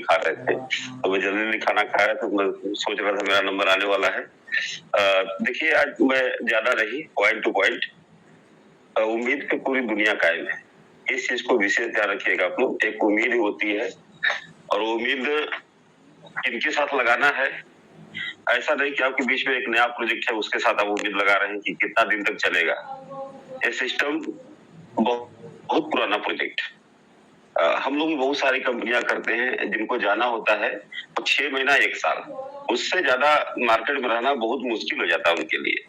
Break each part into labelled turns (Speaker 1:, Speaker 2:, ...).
Speaker 1: खा रहे थे, तो मैं जल्दी खाना खाया तो मैं सोच रहा था मेरा नंबर आने वाला है। देखिए आज मैं ज्यादा नहीं, पॉइंट टू पॉइंट, उम्मीद पे पूरी दुनिया कायम है। इस चीज को विशेष ध्यान रखिएगा आप लोग। एक उम्मीद होती है और उम्मीद किनके साथ लगाना है, ऐसा नहीं कि आपके बीच में एक नया प्रोजेक्ट है उसके साथ आप उम्मीद लगा रहे हैं कि कितना दिन तक चलेगा। ये सिस्टम बहुत पुराना प्रोजेक्ट। हम लोग भी बहुत सारी कंपनियां करते हैं, जिनको जाना होता है तो 6 महीना 1 साल, उससे ज्यादा मार्केट में रहना बहुत मुश्किल हो जाता है उनके लिए।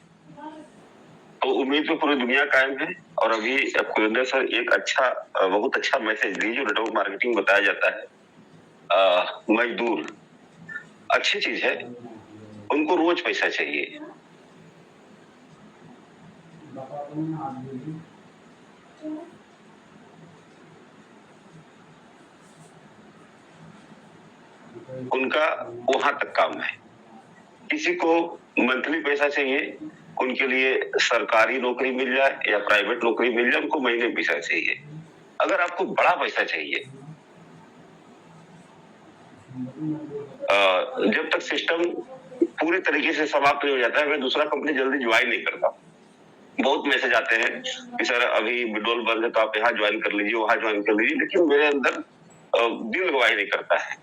Speaker 1: तो उम्मीद पे पूरी दुनिया कायम है। और अभी कुलविंदर सर एक अच्छा बहुत अच्छा मैसेज दी जो नेटवर्क मार्केटिंग बताया जाता है। मजदूर अच्छी चीज है, उनको रोज पैसा चाहिए। उनका वहां तक काम है। किसी को मंथली पैसा चाहिए, उनके लिए सरकारी नौकरी मिल जाए या प्राइवेट नौकरी मिल जाए, उनको महीने में पैसा चाहिए। अगर आपको बड़ा पैसा चाहिए, जब तक सिस्टम पूरी तरीके से समाप्त नहीं हो जाता है, मैं दूसरा कंपनी जल्दी ज्वाइन नहीं करता। बहुत मैसेज आते हैं कि सर अभी विड्रॉल बंद है तो आप यहाँ ज्वाइन कर लीजिए, वहां ज्वाइन कर लीजिए, लेकिन मेरे अंदर दिल गवाही नहीं करता है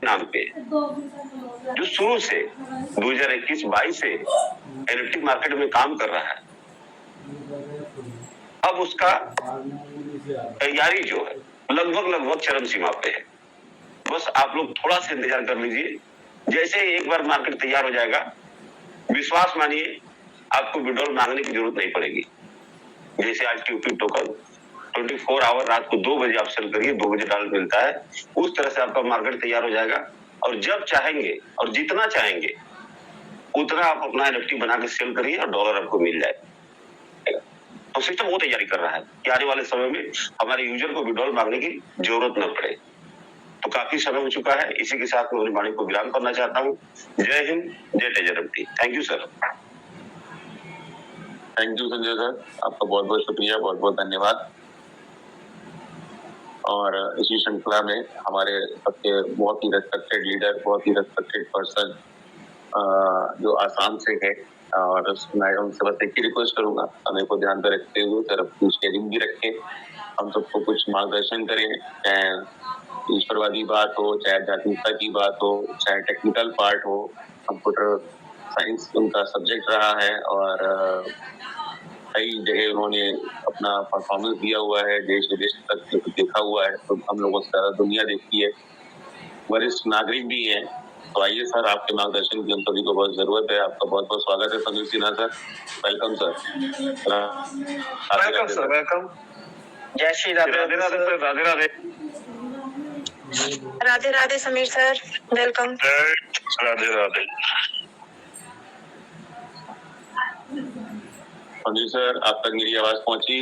Speaker 1: नाम पे। जो शुरू से 2021-22 से एनएफटी मार्केट में काम कर रहा है, अब उसका तैयारी जो है लगभग चरम सीमा पे है। बस आप लोग थोड़ा सा इंतजार कर लीजिए। जैसे ही एक बार मार्केट तैयार हो जाएगा, विश्वास मानिए आपको विड्रॉल मांगने की जरूरत नहीं पड़ेगी। जैसे आज टीओपी टोकन 24 आवर रात को 2 बजे आप सेल करिए, 2 बजे डॉलर मिलता है, उस तरह से आपका मार्केट तैयार हो जाएगा। और जब चाहेंगे और जितना चाहेंगे उतना आप अपना एनएफटी बना के सेल करिए और डॉलर आपको मिल जाएगा। तो सिस्टम वो तैयारी कर रहा है कि आने वाले समय में हमारे यूजर को विड्रॉल मांगने की जरूरत न पड़े। तो काफी समय हो चुका है, इसी के साथ मैं अपनी वाणी को विराम करना चाहता हूँ। जय हिंद, जय तेजरमती। Thank you sir.
Speaker 2: Thank you Sanjay sir, आपका बहुत बहुत शुक्रिया, बहुत बहुत धन्यवाद। और इसी श्रृंखला में हमारे सबके बहुत ही रेस्पेक्टेड लीडर, बहुत ही रेस्पेक्टेड पर्सन जो आसाम से है, और मैं उनसे बस एक ही रिक्वेस्ट करूंगा, हमें को ध्यान में रखते हुए सर अपनी शेयरिंग भी रखें, हम सबको कुछ मार्गदर्शन करें, चाहे ईश्वरवादी बात हो, चाहे जातीयता की बात हो, चाहे टेक्निकल पार्ट हो। कंप्यूटर साइंस उनका सब्जेक्ट रहा है और कई जगह उन्होंने अपना परफॉर्मेंस दिया हुआ है, देश विदेश तक देखा हुआ है, तो हम लोगों से ज्यादा दुनिया देखी है, वरिष्ठ नागरिक भी है। तो आइए सर, आपके मार्गदर्शन की हम सभी को बहुत जरूरत है। आपका बहुत बहुत स्वागत है Sameer Sinha sir, welcome sir.
Speaker 1: Welcome sir, welcome. जय Shri Radhe Radhe Radhe Radhe Radhe
Speaker 3: Radhe Radhe Sameer sir, welcome.
Speaker 1: Radhe Radhe.
Speaker 2: Sameer sir, आप तक मेरी आवाज पहुंची?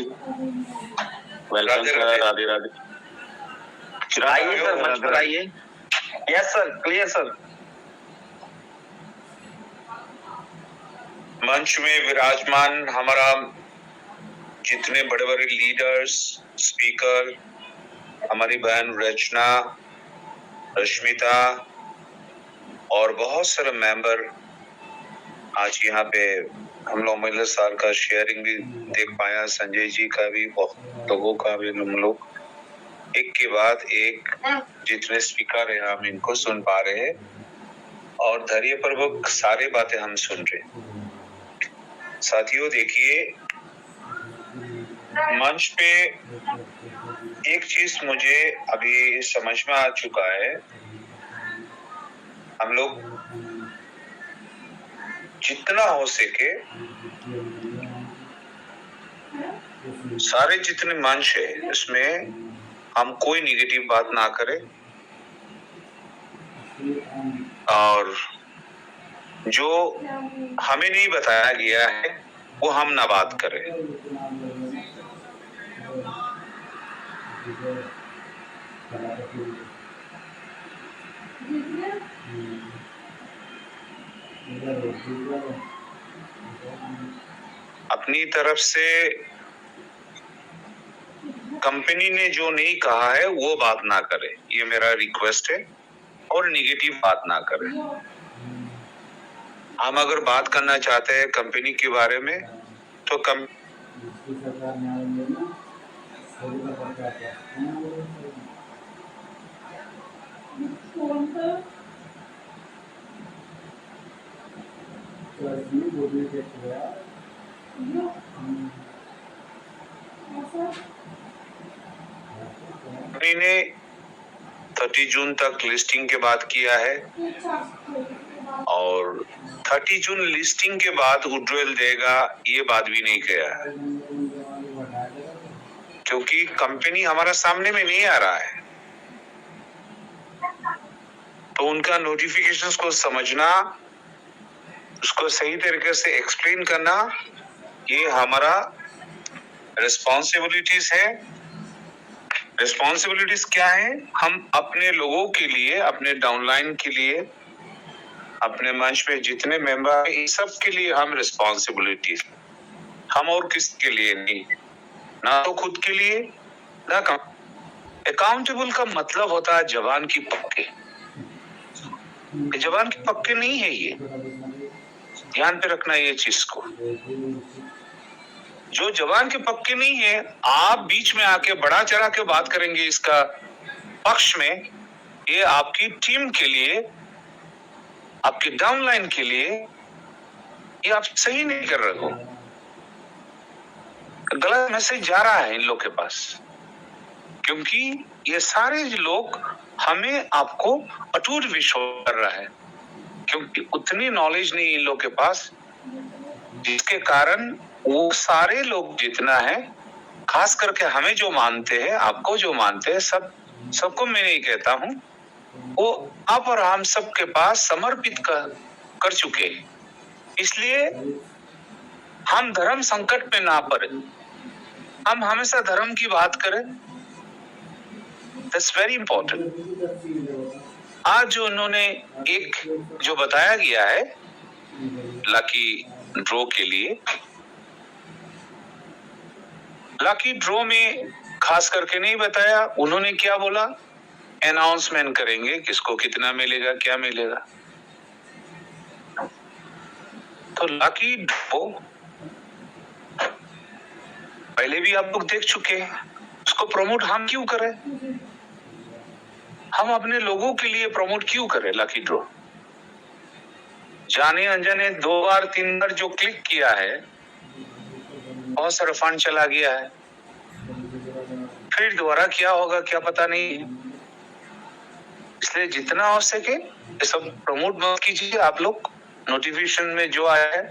Speaker 2: Welcome sir, Radhe Radhe.
Speaker 1: आइए सर, मंच पर आइए। Yes sir, clear sir.
Speaker 4: मंच में विराजमान हमारा जितने बड़े बड़े लीडर्स, स्पीकर, हमारी बहन रचना, रश्मिता और बहुत सारे मेंबर, आज यहाँ पे हम लोग मिलर साल का शेयरिंग भी देख पाया, संजय जी का भी, बहुत लोगों का भी। हम लोग एक के बाद एक जितने स्पीकर हैं हम इनको सुन पा रहे हैं और धैर्यपूर्वक सारे बातें हम सुन रहे हैं। साथियों देखिए, मंच पे एक चीज मुझे अभी समझ में आ चुका है, हम लोग जितना हो सके सारे जितने मंच है इसमें हम कोई निगेटिव बात ना करें और जो हमें नहीं बताया गया है वो हम ना बात करें। अपनी तरफ से कंपनी ने जो नहीं कहा है वो बात ना करे, ये मेरा रिक्वेस्ट है। और निगेटिव बात ना करे। हम अगर बात करना चाहते हैं कंपनी के बारे में तो कंपनी ने 30 जून तक लिस्टिंग के बाद किया है और 30 जून लिस्टिंग के बाद विड्रॉल देगा, ये बात भी नहीं किया है, क्योंकि कंपनी हमारा सामने में नहीं आ रहा है। तो उनका नोटिफिकेशंस को समझना, उसको सही तरीके से एक्सप्लेन करना, ये हमारा रिस्पॉन्सिबिलिटीज है। रिस्पॉन्सिबिलिटीज क्या है? हम अपने लोगों के लिए, अपने डाउनलाइन के लिए, अपने मंच पे जितने मेंबर हैं, इन सब के लिए हम रिस्पॉन्सिबिलिटीज, हम और किसके लिए नहीं, ना तो खुद के लिए ना अकाउंटेबल का मतलब होता है जवान की पक्के। जवान के पक्के नहीं है, ये ध्यान पे रखना ये चीज को। जो जवान के पक्के नहीं है, आप बीच में आके बड़ा चढ़ा के बात करेंगे इसका पक्ष में, ये आपकी टीम के लिए, आपके डाउनलाइन के लिए, ये आप सही नहीं कर रहे हो। गलत मैसेज जा रहा है इन लोग के पास, क्योंकि ये सारे लोग हमें आपको अटूट विश्वास कर रहा है, क्योंकि उतनी नॉलेज नहीं इन लोग के पास, जिसके कारण वो सारे लोग जितना है, खास करके हमें जो मानते हैं, आपको जो मानते हैं, सबको मैं नहीं कहता हूं, वो आप और हम सबके पास समर्पित कर चुके हैं। इसलिए हम धर्म संकट में ना पड़े, हम हमेशा धर्म की बात करें। That's very important. आज जो उन्होंने एक जो बताया गया है लकी ड्रॉ के लिए, लकी ड्रॉ में खास करके नहीं बताया उन्होंने क्या बोला, अनाउंसमेंट करेंगे किसको कितना मिलेगा, क्या मिलेगा। तो लकी ड्रॉ पहले भी आप लोग देख चुके हैं, उसको प्रमोट हम क्यों करें? हम अपने लोगों के लिए प्रमोट क्यों करें लकी ड्रॉ? जाने अनजाने 2 बार 3 बार जो क्लिक किया है, बहुत सारा फंड चला गया है, फिर दोबारा क्या होगा क्या पता नहीं। इसलिए जितना हो सके ये सब प्रमोट मत कीजिए आप लोग। नोटिफिकेशन में जो आया है,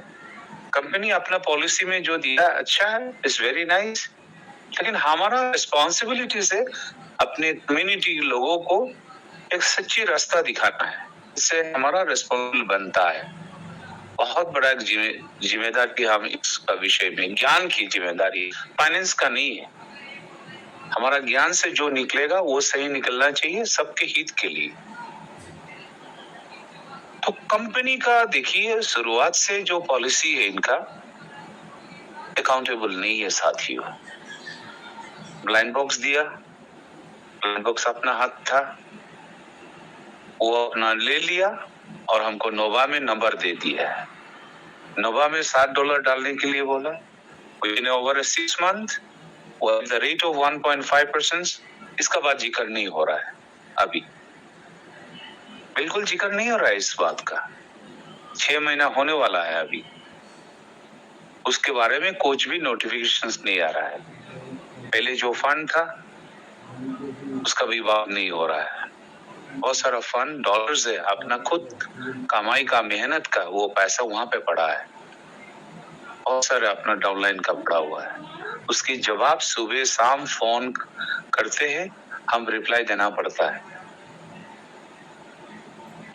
Speaker 4: कंपनी अपना पॉलिसी में जो दिया अच्छा है, इट्स वेरी नाइस, लेकिन हमारा रिस्पॉन्सिबिलिटी से अपने कम्युनिटी लोगों को एक सच्ची रास्ता दिखाना है, इससे हमारा रिस्पॉन्सिबल बनता है। बहुत बड़ा एक जिम्मेदारी हम इसका विषय में, ज्ञान की जिम्मेदारी, फाइनेंस का नहीं है। हमारा ज्ञान से जो निकलेगा वो सही निकलना चाहिए, सबके हित के लिए। तो कंपनी का देखिए शुरुआत से जो पॉलिसी है इनका, अकाउंटेबल नहीं है साथियों। ब्लाइंड बॉक्स दिया, ब्लाइंड बॉक्स अपना हक था, वो अपना ले लिया और हमको नोवा में नंबर दे दिया है। नोवा में $7 डालने के लिए बोला, within over 6 month with the rate of 1.5%। इसका बात जिक्र नहीं हो रहा है अभी, बिल्कुल जिक्र नहीं हो रहा है इस बात का। 6 महीना होने वाला है अभी, उसके बारे में कुछ भी नोटिफिकेशंस नहीं आ रहा है। पहले जो फंड था उसका भी बात नहीं हो रहा है। बहुत सारा फंड डॉलर्स है, अपना खुद कमाई का, मेहनत का, वो पैसा वहां पे पड़ा है। बहुत सारा अपना डाउनलाइन का पड़ा हुआ है, उसकी जवाब सुबह शाम फोन करते हैं, हम रिप्लाई देना पड़ता है।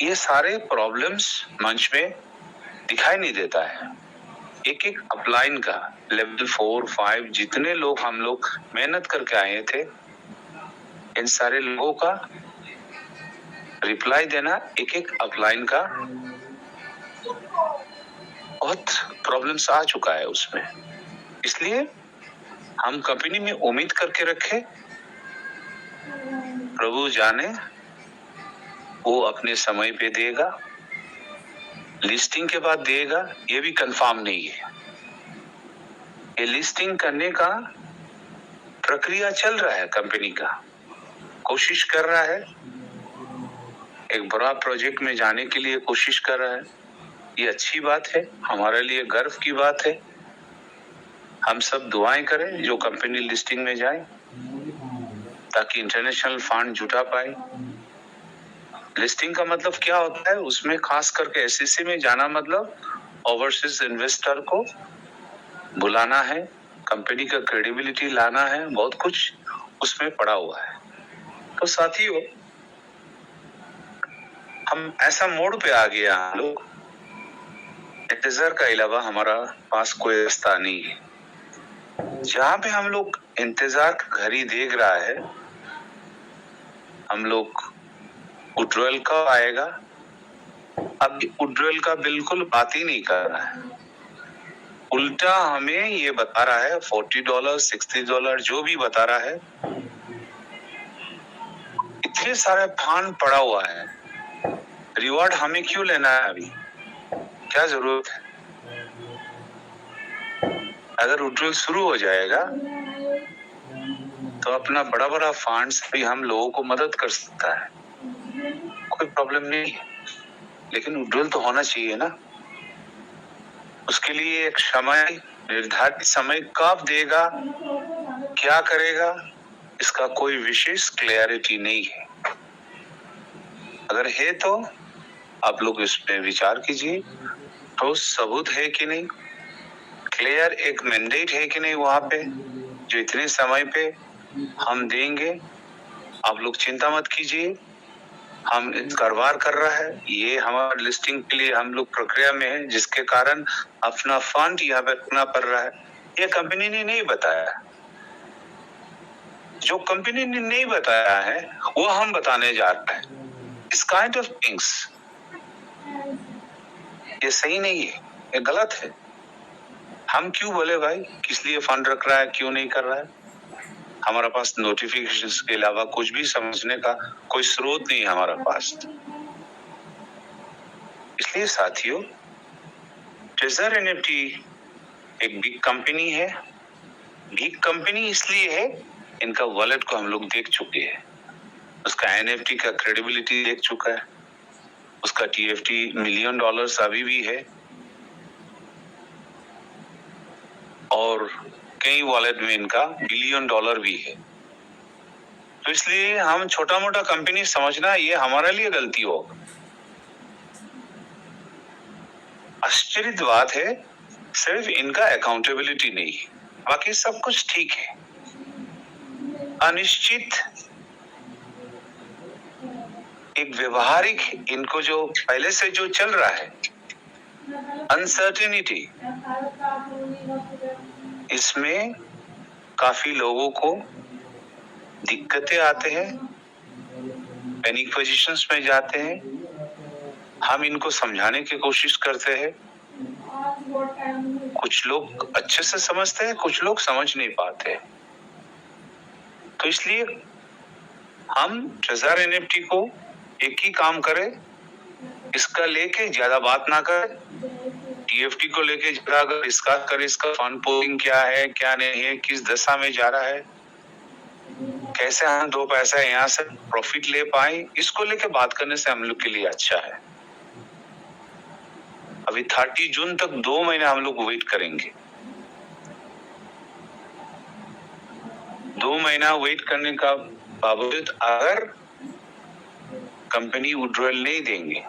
Speaker 4: ये सारे प्रॉब्लम्स मंच में दिखाई नहीं देता है। एक एक अपलाइन का लेवल 4, 5 जितने लोग हम लोग मेहनत करके आए थे, इन सारे लोगों का रिप्लाई देना, एक एक अपलाइन का बहुत प्रॉब्लम्स आ चुका है उसमें। इसलिए हम कंपनी में उम्मीद करके रखे, प्रभु जाने वो अपने समय पे देगा, लिस्टिंग के बाद देगा, ये भी कंफर्म नहीं है। ये लिस्टिंग करने का प्रक्रिया चल रहा है, कंपनी का कोशिश कर रहा है, एक बड़ा प्रोजेक्ट में जाने के लिए कोशिश कर रहा है। ये अच्छी बात है, हमारे लिए गर्व की बात है। हम सब दुआएं करें जो कंपनी लिस्टिंग में जाए ताकि इंटरनेशनल फंड जुटा पाए। लिस्टिंग का मतलब क्या होता है, उसमें खास करके एसईसी में जाना मतलब ओवरसीज इन्वेस्टर को बुलाना है, कंपनी का क्रेडिबिलिटी लाना है, बहुत कुछ उसमें पड़ा हुआ है। तो साथियों, हम ऐसा मोड़ पे आ गया हम लोग, इंतजार का अलावा हमारा पास कोई रास्ता नहीं है। जहां पे हम लोग इंतजार का घड़ी देख रहा है, हम लोग विड्रॉल कब आएगा, अब विड्रॉल का बिल्कुल बात ही नहीं कर रहा है। उल्टा हमें ये बता रहा है $40, $60 जो भी बता रहा है, इतने सारे फंड पड़ा हुआ है, रिवॉर्ड हमें क्यों लेना है अभी, क्या जरूरत है? अगर विड्रॉल शुरू हो जाएगा तो अपना बड़ा बड़ा फंड्स भी हम लोगों को मदद कर सकता है, कोई प्रॉब्लम नहीं है, लेकिन विड्रॉल तो होना चाहिए ना। उसके लिए एक समय, निर्धारित समय कब देगा, क्या करेगा, इसका कोई विशेष क्लैरिटी नहीं है। अगर है तो आप लोग इस पे विचार कीजिए, तो सबूत है कि नहीं, क्लियर एक मैंडेट है कि नहीं वहां पे, जो इतने समय पे हम देंगे। आप लोग चिंता मत कीजिए, हम कारोबार कर रहा है, ये हमारे लिस्टिंग के लिए हम लोग प्रक्रिया में है, जिसके कारण अपना फंड यहाँ पे रखना पड़ रहा है। ये कंपनी ने नहीं बताया, जो कंपनी ने नहीं बताया है वो हम बताने जा रहे हैं। इस काइंड ऑफ थिंग्स ये सही नहीं है, ये गलत है। हम क्यों बोले भाई किस लिए फंड रख रहा है, क्यों नहीं कर रहा है? हमारे पास नोटिफिकेशंस के अलावा कुछ भी समझने का कोई स्रोत नहीं है हमारे पास। इसलिए साथियों, ट्रेजर एनएफटी एक बिग कंपनी है। बिग कंपनी इसलिए है, इनका वॉलेट को हम लोग देख चुके हैं, उसका एनएफटी का क्रेडिबिलिटी देख चुका है, उसका टीएफटी $1 मिलियन अभी भी है, और कई वॉलेट में इनका $1 बिलियन भी है। तो इसलिए हम छोटा मोटा कंपनी समझना ये हमारे लिए गलती हो। आश्चर्य बात है, सिर्फ इनका अकाउंटेबिलिटी नहीं, बाकी सब कुछ ठीक है। अनिश्चित, एक व्यवहारिक, इनको जो पहले से जो चल रहा है, अनसर्टेनिटी, इसमें काफी लोगों को दिक्कतें आते हैं, पैनिक पोजीशंस में जाते हैं। हम इनको समझाने की कोशिश करते हैं, कुछ लोग अच्छे से समझते हैं, कुछ लोग समझ नहीं पाते। तो इसलिए हम ट्रेजर एनएफटी को एक ही काम करें, इसका लेके ज्यादा बात ना करें, टीएफटी को लेके ज्यादा अगर इसका करें, इसका फंड पोलिंग क्या है, क्या नहीं है, किस दशा में जा रहा है, कैसे हम 2 पैसा यहाँ से प्रॉफिट ले पाए, इसको लेके बात करने से हम लोग के लिए अच्छा है। अभी 30 जून तक 2 महीने हम लोग वेट करेंगे। 2 महीना वेट करने का बावजूद अगर कंपनी विड्रॉल नहीं देंगे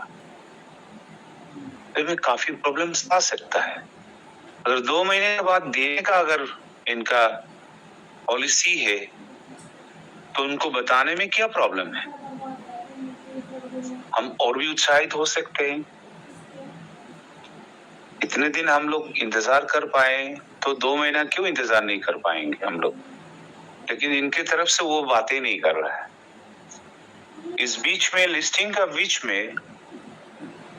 Speaker 4: तो इसमें काफी प्रॉब्लम्स आ सकता है। अगर 2 महीने के बाद देने का अगर इनका पॉलिसी है तो उनको बताने में क्या प्रॉब्लम है, हम और भी उत्साहित हो सकते हैं। इतने दिन हम लोग इंतजार कर पाए तो 2 महीना क्यों इंतजार नहीं कर पाएंगे हम लोग, लेकिन इनके तरफ से वो बातें नहीं कर रहा है। इस बीच में, लिस्टिंग का बीच में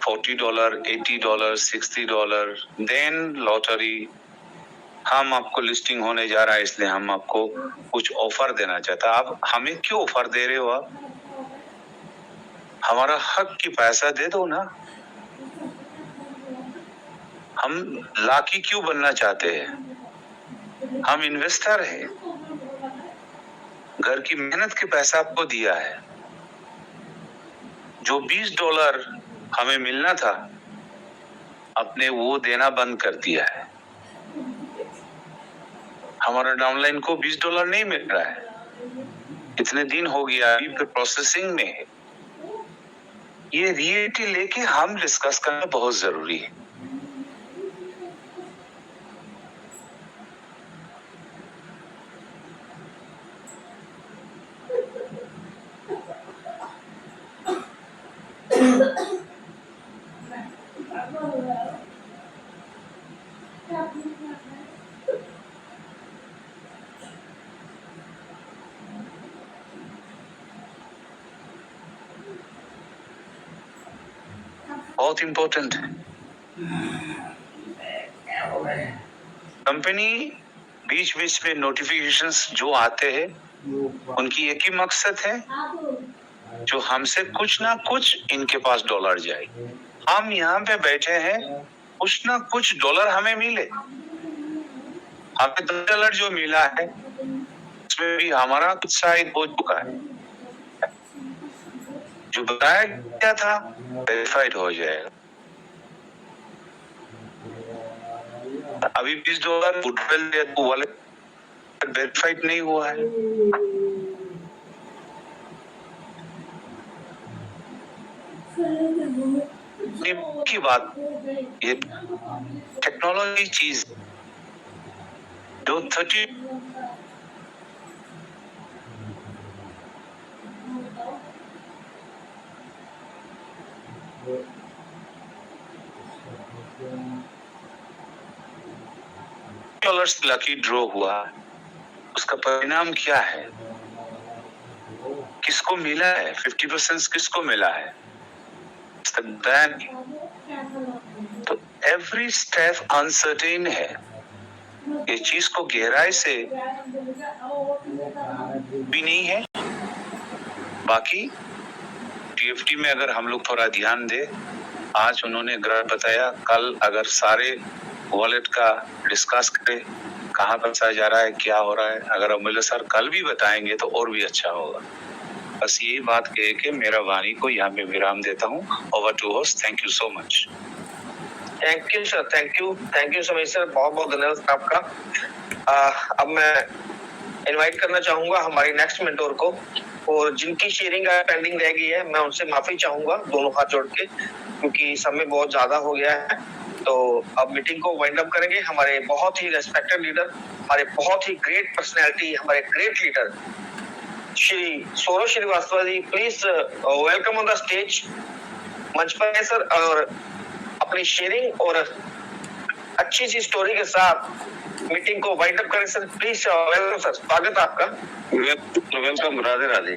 Speaker 4: $40, $80, $60, देन लॉटरी, हम आपको लिस्टिंग होने जा रहा है इसलिए हम आपको कुछ ऑफर देना चाहता। आप हमें क्यों ऑफर दे रहे हो? आप हमारा हक की पैसा दे दो ना। हम लाकी क्यों बनना चाहते हैं? हम इन्वेस्टर हैं। घर की मेहनत के पैसा आपको दिया है। जो $20 हमें मिलना था आपने वो देना बंद कर दिया है। हमारा डाउनलाइन को $20 नहीं मिल रहा है। इतने दिन हो गया, अभी पे प्रोसेसिंग में है। ये रियलिटी लेके हम डिस्कस करना बहुत जरूरी है। बहुत इंपॉर्टेंट है। कंपनी बीच बीच में नोटिफिकेशंस जो आते हैं उनकी एक ही मकसद है, जो हमसे कुछ ना कुछ इनके पास डॉलर जाए। हम यहाँ पे बैठे हैं, कुछ ना कुछ डॉलर हमें मिले। हमें $10 जो मिला है उसमें भी हमारा कुछ शायद हो चुका है। जो बताया गया था वेरीफाइड हो जाएगा। अभी $20 गुडविल वॉलेट वेरीफाइड नहीं हुआ है। की बात, ये टेक्नोलॉजी चीज जो 30 डॉलर्स लकी ड्रॉ हुआ, उसका परिणाम क्या है? किसको मिला है? 50% किसको मिला है? तो एवरी स्टेप अनसर्टेन है। ये चीज को गहराई से भी नहीं है। बाकी टीएफटी में अगर हम लोग थोड़ा ध्यान दे, आज उन्होंने ग्राफ बताया, कल अगर सारे वॉलेट का डिस्कस करें, कहाँ पैसा जा रहा है, क्या हो रहा है, अगर अमूल्य सर कल भी बताएंगे तो और भी अच्छा होगा। बस यही बात कह के मेरा वाणी को यहाँ पे विराम देता हूँ। Over to host. Thank you so much.
Speaker 5: Thank you sir, thank you Sameer sir, बहुत बहुत धन्यवाद आपका। अब मैं इनवाइट करना चाहूंगा हमारी नेक्स्ट मेंटोर को, और जिनकी शेयरिंग पेंडिंग रह गई है मैं उनसे माफी चाहूंगा दोनों हाथ जोड़ के, क्योंकि समय बहुत ज्यादा हो गया है। तो अब मीटिंग को वाइंड अप करेंगे। हमारे बहुत ही रेस्पेक्टेड लीडर, हमारे बहुत ही ग्रेट पर्सनैलिटी, हमारे great leader Shri Saurabh Srivastava ji, please welcome on the stage. मंच पर है सर, और अपनी शेयरिंग और अच्छी सी स्टोरी के साथ मीटिंग को वाइंड अप करें सर। प्लीज वेलकम सर, स्वागत है आपका।
Speaker 1: Welcome. Radhe Radhe.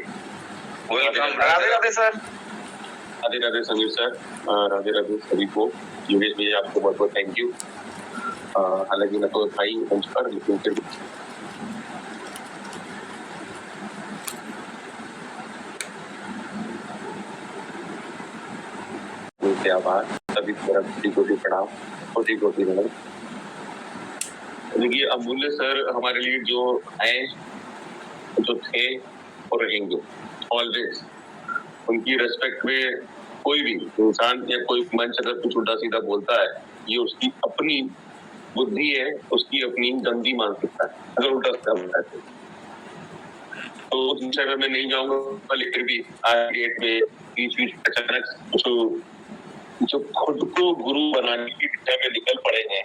Speaker 5: Welcome. Radhe Radhe sir.
Speaker 2: Radhe Radhe Sameer sir, Radhe Radhe सभी को। योगेश भैया आपको बहुत बहुत थैंक यू। हालांकि मैं तो था ही मंच पर, लेकिन फिर उनके आभार। सभी तरफ कोटि प्रणाम, कोटि कोटि नमन। देखिए अमूल्य सर हमारे लिए जो हैं, जो थे और रहेंगे ऑलवेज, उनकी रेस्पेक्ट में कोई भी इंसान या कोई मंच अगर कुछ उल्टा सीधा बोलता है, ये उसकी अपनी बुद्धि है, उसकी अपनी गंदी मानसिकता है। अगर उल्टा सीधा बोलता है तो उस विषय में मैं नहीं जाऊंगा, लेकिन भी आज डेट में बीच अचानक जो खुद को गुरु बनाने की दिशा में निकल पड़े हैं,